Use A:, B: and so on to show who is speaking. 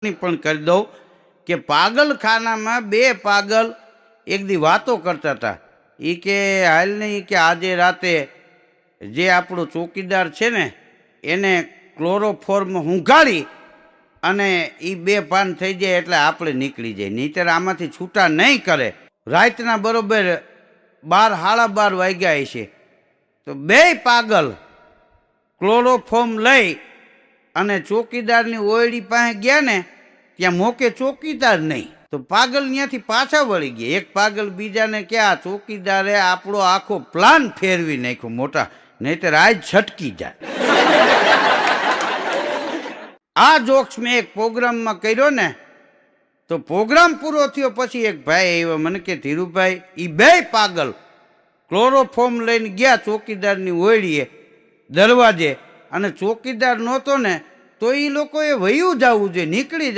A: પણ કરી દઉં કે પાગલખાનામાં બે પાગલ એક દી વાતો કરતા હતા. એ કે હાલ નહીં કે આજે રાતે જે આપણો ચોકીદાર છે ને એને ક્લોરોફોર્મ ઊંઘાડી અને એ બે પાન થઈ જાય એટલે આપણે નીકળી જાય, નહીંતર આમાંથી છૂટા નહીં કરે. રાતના બરોબર 12 સાડા 12 વાગ્યા છે તો બે પાગલ ક્લોરોફોર્મ લઈ અને ચોકીદારની ઓયડી પાસે ગયા ને, ત્યાં મોકે ચોકીદાર નહીં તો પાગલ ત્યાંથી પાછા વળી ગયા. એક પાગલ બીજાને કે આ ચોકીદારે આપણો આખો પ્લાન ફેરવી નાખ્યો મોટા, નહીતર આજ છટકી જાય. આ જોક્સ મેં એક પ્રોગ્રામમાં કર્યો ને, તો પ્રોગ્રામ પૂરો થયો પછી એક ભાઈ આવ્યો મને કે ધીરુભાઈ એ બે પાગલ ક્લોરોફોર્મ લઈને ગયા ચોકીદારની ઓયડીએ દરવાજે, અને ચોકીદાર નહોતો ને તો એ લોકોએ વયું જવું જોઈએ, નીકળી